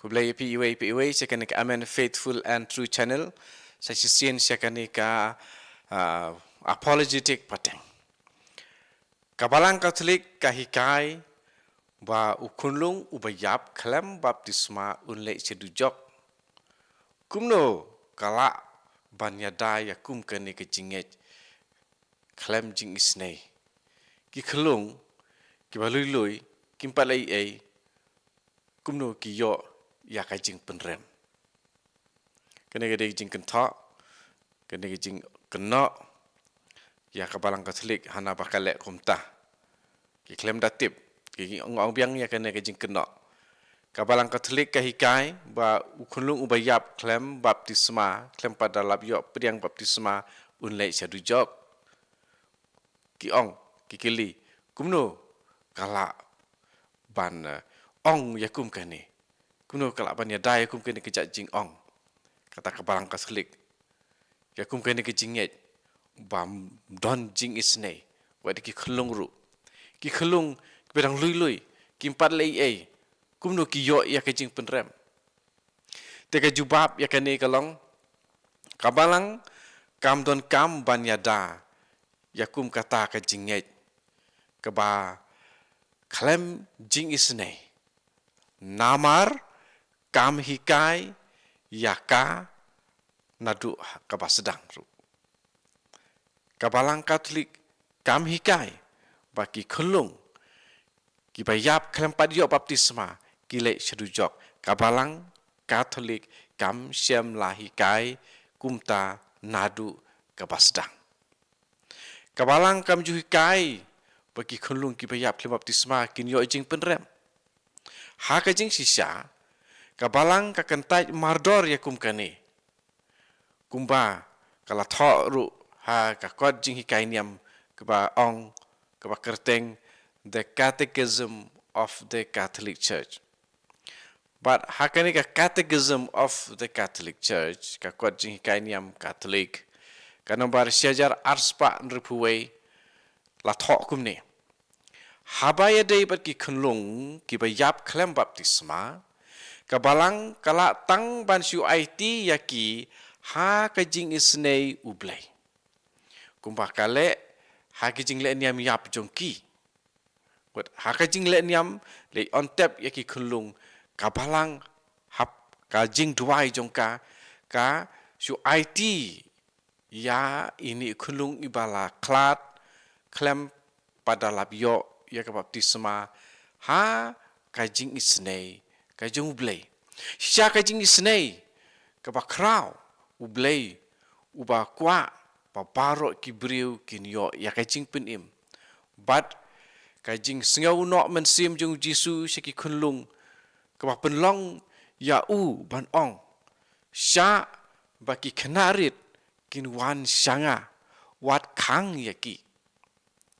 Kublai PUA saya kena ke Amen Faithful and True Channel. Saya sisian saya kena ke apologetic pateng. Kabalang Katolik kahikai ba ukunlung ubayap kalam baptisma unlek sedujok. Kumno kala banyada ya kum kene ke jinget kalam jing isnei. Ki kelung ki balui kimpalai ai kumno ki yo ya ka jing penrem. Kene ke jing kentok, kene ke jing kenok, ya kabalang Katolik hana bakalek kumtah. Ki klaim datip, ki ngong biang ya kene ke jing kenok. Kabalang Katolik kahikai ba ukunlung ubayap klaim baptisma, klaim pada labyo pediang baptisma unlai sadujok. Ki ong, ki kili, kumno kala ban ong yakum kene. Kuno kalau ban ya dai kum kene kejak jing ong. Kata kabalang Katolik. Ya kum kene ke jinget bam don jing isnei. Wadi ki kelung ru. Ki kelung bedang lui ki empat lei ai. Kum no ki yo ya ke jing penrem. Teka jubab ya kene kalong kabalang kam don kam ban ya da. Ya kum kata ke jinget keba klem jing isnei. Namar kam hikai yaka nadu kaba sedang ru. Kabalang Katolik kam hikai baki kelung ki bayap klem padio baptisma kile sedujok. Kabalang Katolik kam syam lahikai kumta nadu kaba sedang. Kabalang kam juhikai baki kelung ki bayap klem baptisma kin yo jing penrem. Ha ka jing sisa kabalang ka kentai mardor ya kum kane. Kumba kala thok ru ha ka kod jing hikai niam keba ong keba kerteng the Catechism of the Catholic Church. But ha kani ka Catechism of the Catholic Church ka kod jing hikai niam Catholic ka nomor syajar arspa nripuwe la thok kum ne. Habaya day bat ki kunlung ki bayap klem baptisma kabalang kala tang ban syu IT yaki ha ka jing isnei ublay. Kumpa kale ha ka jing le niam yap jongki. But ha ka jing le niam le on tap yaki kunlung kabalang hap ka jing duai jongka ka syu IT ya ini kunlung ibala klat klem pada labyo ya ka baptisma ha ka jing isnei ka jing ublay. Sya ka jing isnei ka bakrau ublay uba kwa paparo kibriu kinyo ya ka jing penim. But ka jing sngau no mensim jung Jisu syaki kunlung ka penlong ya ban ong. Sya baki kenarit kin wan syanga wat kang yaki.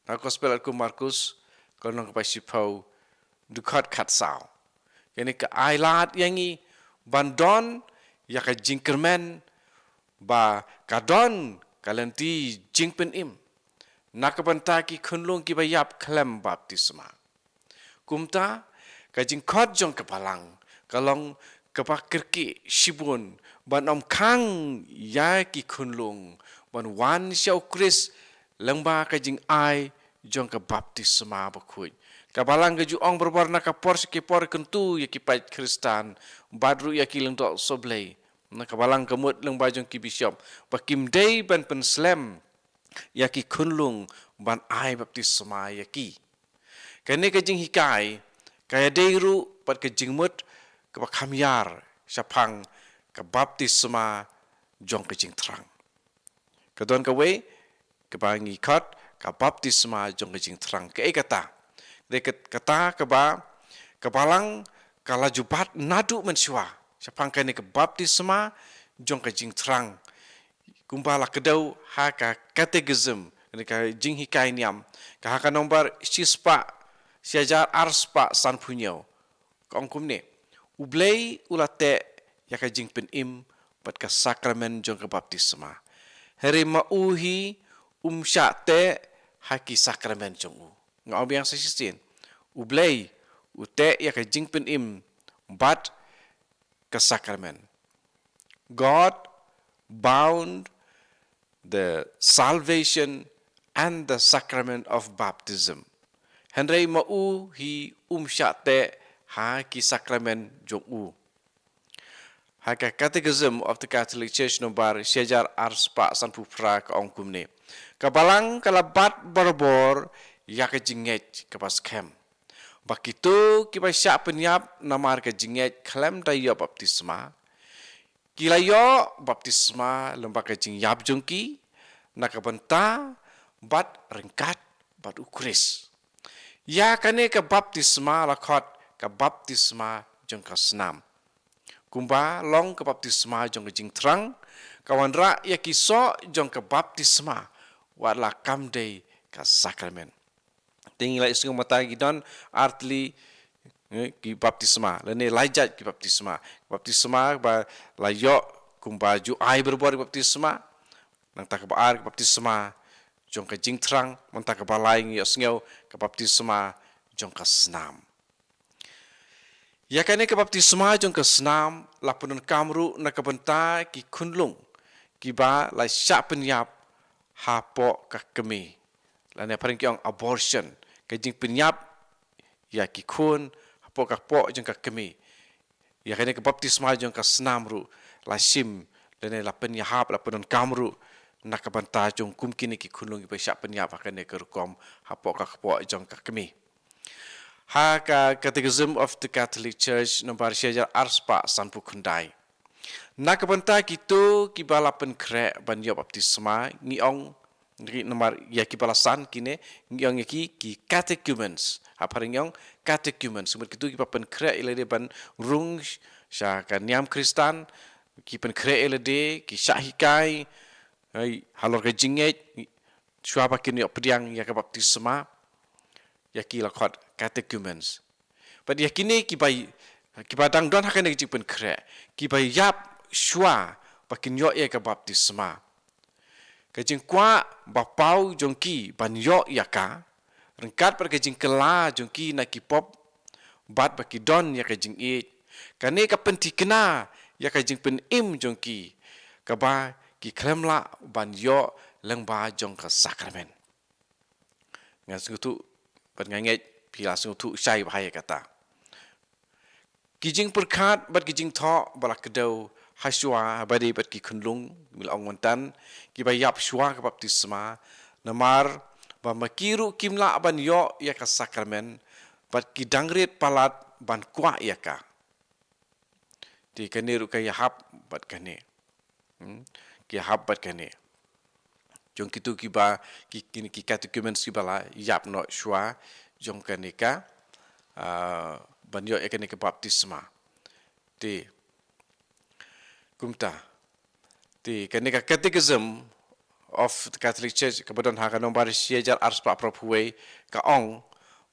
Na gospel aku Markus kalau nak pasipau dukat kat sao. Kini ke ailat yangi bandon ya ka jingkermen ba kadon kalenti jingpen im. Nak bantaki kunlung ki bayap klem baptisma. Kumta ka jingkot jong kepalang kalong kepakirki shibun ban om kang ya ki kunlung ban wan syau kris lengba ka jing ai jong ke baptisma bakuj. Kabalang ke juong berwarna ka por sekipor kentu ya kipat Kristan badru ya ki lengtok soblay. Na kabalang kemut leng bajong ki bishop. Bakim day ban penslam ya ki kunlung ban ai baptisma ya ki. Kene ke jing hikai kaya deiru pat ke jing mut ke bakamyar syapang ke baptisma jong ke jing terang. Kedon ke we ke bangi kat ka baptisma jong ke jing terang ke kata de kata ke ba kebalang kala jubat nadu mensua syapang kene ke baptisma jong ke jing terang kumpala kedau ha ka catechism ne ka jing hikai niam ka ha ka nomor sispa syajar arspa san punyo kong kumne ublay ulate ya ka jing pen im pat ka sakramen jong ke baptisma hari mauhi syate haki sakramen jong u. Ngau biang sasistin. Ublay ute ya ka jing pen im bat ke sakramen. God bound the salvation and the sacrament of baptism. Henry mau hi syate ha ki sakramen jong u. Ha ka Catechism of the Catholic Church nombar syajar arspa sanpu pra ka ong kumne. Kabalang kalabat berbor ya ke jinget ke pas kem. Bakitu kiba syak penyap namar ke jinget klem dayo baptisma. Kilayo baptisma lembaga jing yap jongki nakabenta bat ringkat bat ukris. Ya kane ke baptisma lakot ke baptisma jong ka senam. Kumba long ke baptisma jong ke jing terang kawan ra ya kiso jong ke baptisma wala kamdei ka sakramen. Tinggal isung mata gidon artli ki baptisma lene lajat ki baptisma ba layo kumba ju ai berbor ki baptisma nang tak baar ki baptisma jong ka jing terang monta ka balaing yo sngeu ka baptisma jong ka senam. Ya kane ka baptisma jong ka senam lapunun kamru na ka benta ki kunlung ki ba la sya penyap hapo ka kemi lane paring ki abortion ka jing penyap ya ki kun hapo ka po jong ka kemi. Ya kane ka baptisma jong ka senam ru la sim lane la penyahap la punun kamru nak ka benta jong kum kini ki kunlung ki ba sya penyap kane ka rukom hapo ka po jong ka kemi. Ha ka Catechism of the Catholic Church nomor syajar arspa sanpu kundai. Nak benta kitu kibala penkre banyo baptisma ngiong nomor ya kibalasan kine ngiong ki catechumens. Apa ngiong catechumens. Sumber kitu kiba penkre ilade ban rung sya kan niam Kristan ki penkre ilade ki syahikai halor ke jinget syaba kini opdiang ya ka baptisma ya ki lakot catechumens. But ya kini kiba dang don hakane ki pen kre kiba yap shwa pakin yo ya ka baptisma. Ka jing kwa bapau jongki ban yo ya ka rengkat per ka jing kela jongki na ki pop bat baki don ya ka jing e kane ka penti kena ya ka jing pen im jongki ka ba ki kremla ban yo leng ba jong ka sakramen. Ngas tu penganget pila sung tu syai bahaya kata. Kijing perkat bat kijing tho balak kedau haswa badi bat ki kunlung mil ong wantan ki bayap shwa ka baptisma namar ba makiru kimla ban yo ya ka sakramen bat ki dangret palat ban kwa ya ka. Di kane ru ka yahap bat kane. Ki yahap bat kane. Jong kitu kiba ki catechumens kibala yap no shwa jong kanika banyo ekanika baptisma ti kumta ti kanika Catechism of the Catholic Church kabadon ha kanom bar syajar arspa propwe ka ong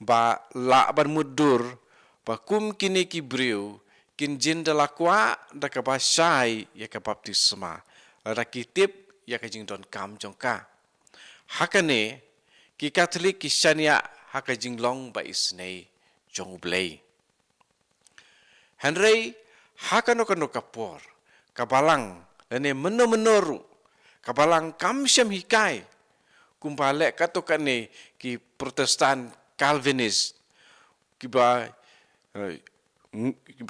ba la ban mudur ba kum kini ki briu kin jin dalakwa da ka ba syai ya ka baptisma la kitip ya ka jing don kam jongka hakane ki Catholic ki syania haka jing long ba isnei jong blei Henry hakano kano kapor kabalang lene menoru kabalang kamsyam hikai kumbale katokane ki Protestan Calvinist kiba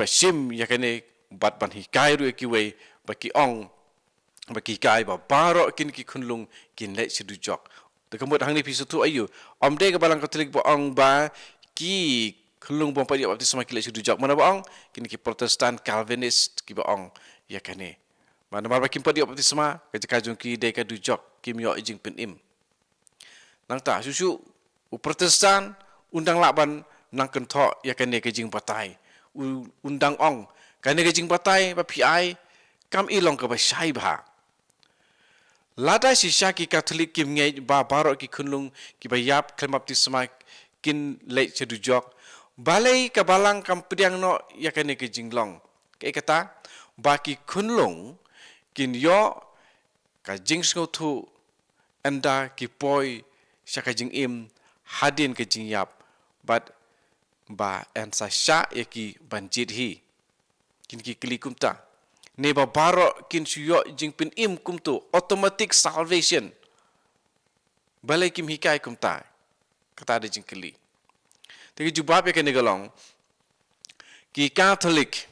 sim yakane bat ban hikai ru kiwe baki ong baki kai ba baro kin ki kunlung kin le sidujok te kemut hang ni pisu tu ayu omde ke balang Katolik bo ong ba ki kunlung bon padi baptisma ki le sidujok mana bo ong kin ki Protestan Calvinist ki bo ong ya kane mana mar baki padi baptisma ke kajung ki de ka dujok kim yo jing pen im nang ta susu u Protestan undang laban nang kentho ya kane ke jing patai undang ong kane ke jing patai ba pi kam ilong ke ba syai ba lada sisya ki Katolik kim ngai ba baro ki kunlung ki bayap klem baptisma kin le sedujok balai ka balang kam pediang no ya kane ke jinglong ke kata ba ki kunlung kin yo ka jing tu anda ki poi syaka jing im hadin ke jing yap but ba en sa sya ya ki banjit hi kin ki kli kumta ne ba barok kin suyo jing pin im kumtu automatic salvation balai kim hikai kumta kata ada jing kli tegi jubab ya kan galong ki Catholic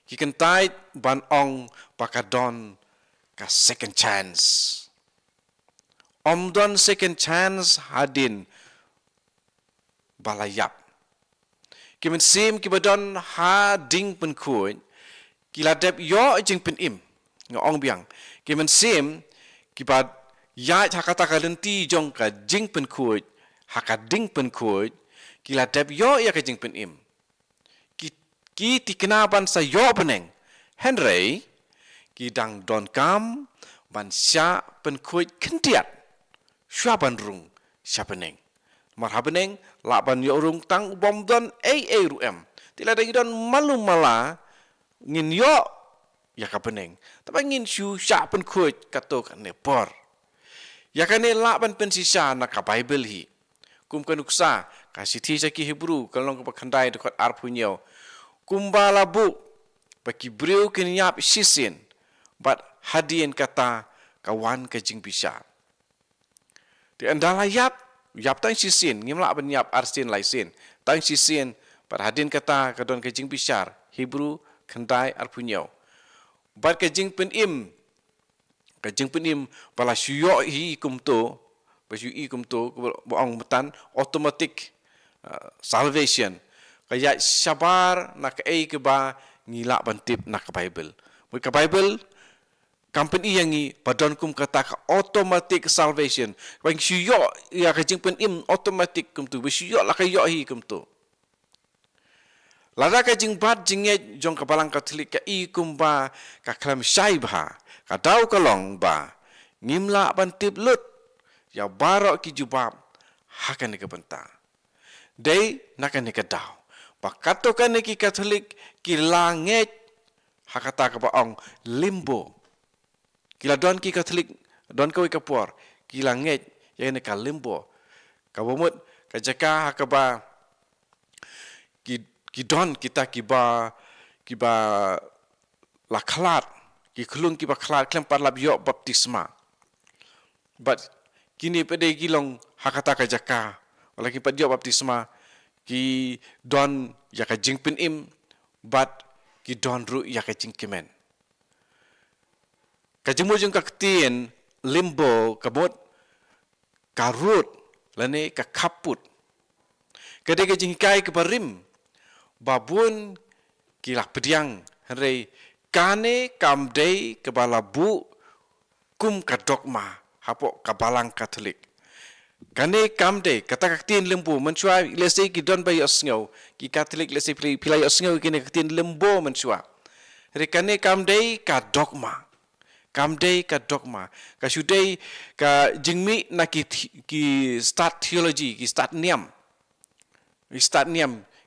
ki kentai ban ong pakadon ka second chance don second chance hadin balayap kimen sim ki badon ha ding pen kuin kila dep yo jing pen im ngong biang kimen sim ki bad ya hakata ka lenti jong ka jing pen kuin haka ding pen kuin kila dep yo ya ka jing pen im ki ti kenaban sa yo beneng Henry ki dang don kam ban sya pen kuit kentiat sya ban rung sya beneng marha beneng la ban yo rung tang bom don ruem tila dang don malu mala ngin yo ya ka beneng tapi ngin sya pen kuit kato kan ne por ya kan ne la ban pen sisa na ka bible hi kum kanuksa ka sithi sa ki hebrew kalong ka khandai dekot arpunyo kumbala bu baki breu kenyap sisin bat hadien kata kawan ke jing bisa di andala yap tang sisin ngimla ban yap arsin laisin tang sisin bat hadien kata kadon ke jing bisar hebrew khandai arpunyo bat ke jing pen im bala syuyo hi kumto basu i kumto boong metan automatic salvation kaya sabar nak ke ba ngila bantip nak Bible. Mereka Bible company yang ni badon kum kata ka automatic salvation. Bang syuyo ya ka jing pen im automatic kum tu. Syuyo la ka yo hi kum tu. Lada ka jing bat jinge jong ka balang Katolik ka i kum ba ka klam syai ba. Ka dau ka long ba. Ngimla bantip lut. Ya barok ki jubab hakan ni ka benta. Dei nakan ni ka dau. Pakatokan ki Katolik ki langit hakata ka baong limbo. Kila don ki Katolik don ka kapor ki langit yang ka limbo. Ka bomut ka jaka hakaba ki don kita ki ba la khalat ki khulung ki ba khalat klempar lab yo baptisma. But kini pede gilong hakata ka jaka wala ki padyo baptisma ki don ya ka jingpin im bat ki don ru ya ka jingkimen ka jemu jung ka ktien limbo kabot karut lane ka kaput kade ka jingkai ka barim babun ki la pediang hre kane kamdei ka balabu kum ka dogma hapo ka balang Katolik kane kamde kata kaktin lembu mensua lesi ki don bay osngau ki Katolik lesi pilai osngau kine kaktin lembu mensua re kane kamde ka dogma ka sudai ka jingmi na ki start theology ki start niam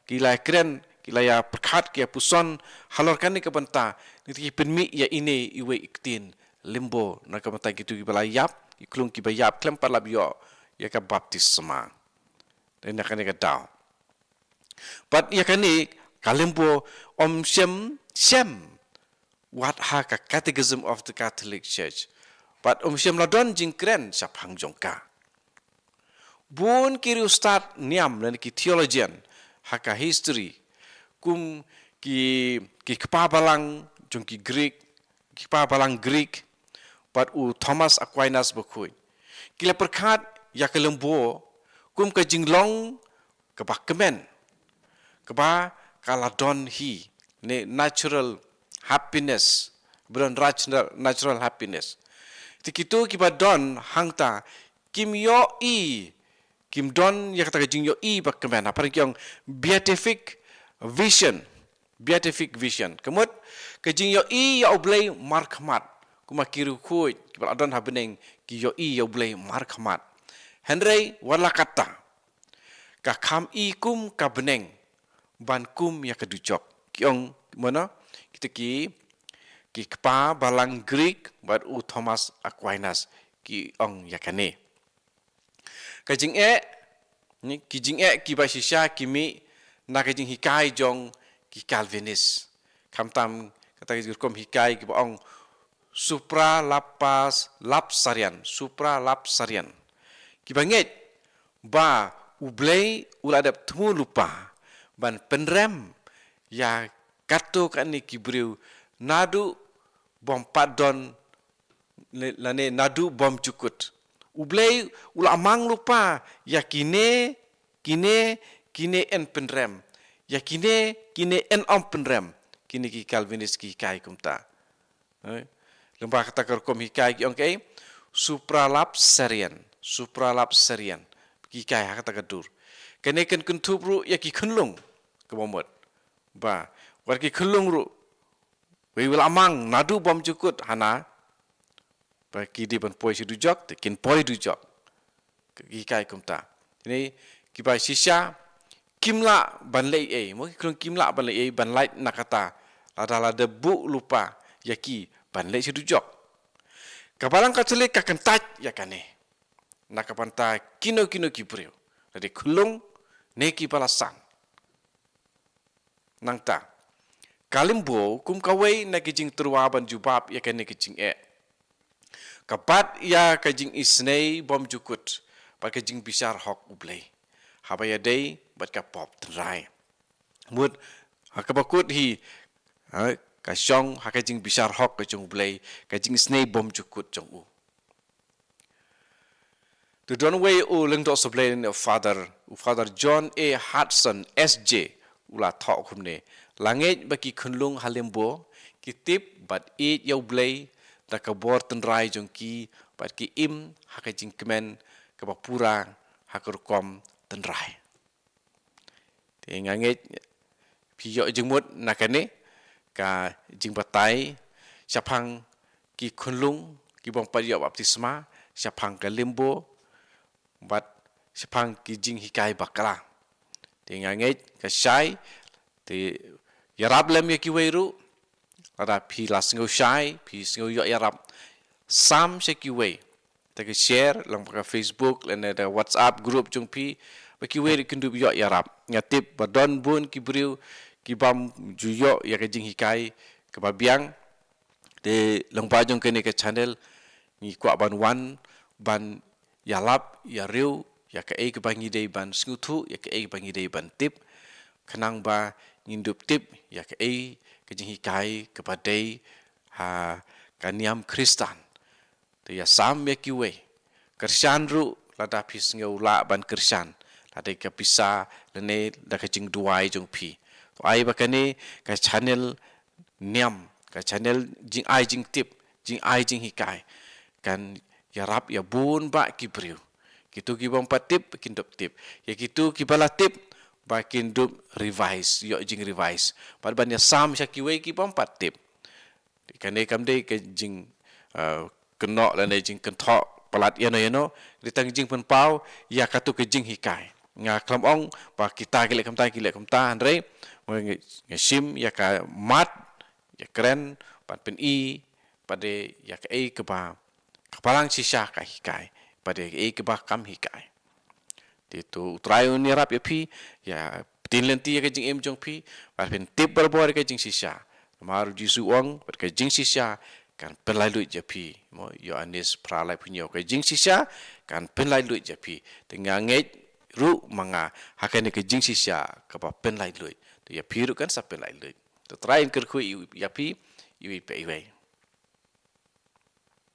ki la kren ki la ya perkhat ki puson halor kane ka banta ni penmi ya ine iwe iktin lembu na ka banta gitu ki balayap ki klung ki bayap klempar labio ya ka baptisma dan ya kan ka dau but ya kan ni kalimbo shem what ha ka catechism of the Catholic Church but shem ladon jingkren sapang jongka bun kiri ustad niam dan ki theologian ha ka history kum ki kepabalang jong ki Greek but Thomas Aquinas bakui kila perkat ya ke lembo kum ka jinglong ka bakmen ka ba kaladon hi ne natural happiness bukan natural happiness tikitu ki ba don hangta kim don ya kata jing yo i bakmen apa yang beatific vision kemut ka jing yo i ya oblay markmat kuma kiru kuit ki ba don habeneng ki yo i ya oblay markmat Henry wala kata ka kam ikum ka beneng ban kum ya kedujok kiong mana kita ki kpa balang Greek bat Thomas Aquinas ki ong ya kane ka jing ki ba shisha kimi na ka jing hikai jong ki Calvinist Kamtam kata kom hikai ki ong supra lapas lapsarian ki banget ba ublei uladap temu lupa ban penrem ya kato kan ni kibriu nadu bom padon lane nadu bom cukut ublei ula amang lupa ya kine en penrem ya kine en om penrem kini ki Calvinis ki kai kumta lembah kata kerkom hikai ki ongkei supralapsarian ki kai kata kedur kene ken kuntubru ya ki kunlung kemomot ba war ki kunlung ru we will amang nadu bom cukut hana ba ki di ban poi sidujok te kin poi dujok ki kai kumta ini ki ba sisya kimla ban lei mo ki kimla ban lei ban light nakata adalah debu lupa yaki ban lei sidujok kabalang katulik kakan taj yakane nakapanta kino kibreu dari kulung neki palasan nangta kalimbo kum kawai na kijing terwaban jubab yakane kijing kapat ya kijing isnei bom jukut pa kijing bisar hok ublei habaya dei bat kapop trai mud hakabakut hi ka syong hakajing bisar hok ka jong blai kajing snei bom cukut jong u the don way u leng dot soblai ne father John A Hudson SJ ula thok khumne langej baki khunlung halembo kitip bat e yau blai ta ka bor ten rai jong ki bat ki im hakajing kemen ka pura hakur kom ten rai te ngangej piyo jengmut nakane ka jing batai syapang ki khunlung ki bong pariyo baptisma syapang ka limbo bat syapang ki jing hikai bakala tinganget ka syai te yarab lem ki weiru ada pi lasngo syai pi sngo yo yarab sam ki wei te ka share lang pa Facebook lan ada WhatsApp group jung pi ki wei kindu yo yarab ngatip badon bun ki briu kibam juyo ya ke jing hikai ke babiang de lengpa jong kene ke channel ni kwa ban wan ban yalap ya riu ya ke ke bangi dei ban snguthu ya ke bangi dei ban tip kenang ba ngindup tip ya ke jing hikai ke padai ha kaniam kristan de ya sam ya ki we kersan ru lada pis ngeu la ban kersan lada ke pisa lene da ke jing duai jong pi ai bakane ka channel niam ka channel jing ai jing tip jing ai jing hikai kan yarap ya bun ba kibriu kitu ki bom patip kindup tip ya kitu ki bala tip ba kindup revise yo jing revise pad ban ya sam sya ki we ki bom patip kane kamde ke jing kenok lan jing kentok palat yano ditang jing pen pau ya katu ke jing hikai nga klam ong pa kita kilek kamta andre ngesim ya ka mat ya keren pat pen i pade ya ka ke ba kapalang sisa ka hikai pade ke ba kam hikai itu utrayo ni rap ya pi ya tinlenti ya ka jing em jong pi pat pen tip berbor ka jing sisa maru jisu ong pat ka jing sisa kan penlailu je pi mo yo anis pralai punyo ka jing sisa kan penlailu je pi tenganget ru manga hakane ke jing sisa ka pa penlailu ya piru kan sa penlailu to try kerku ya pi iwi pe iwi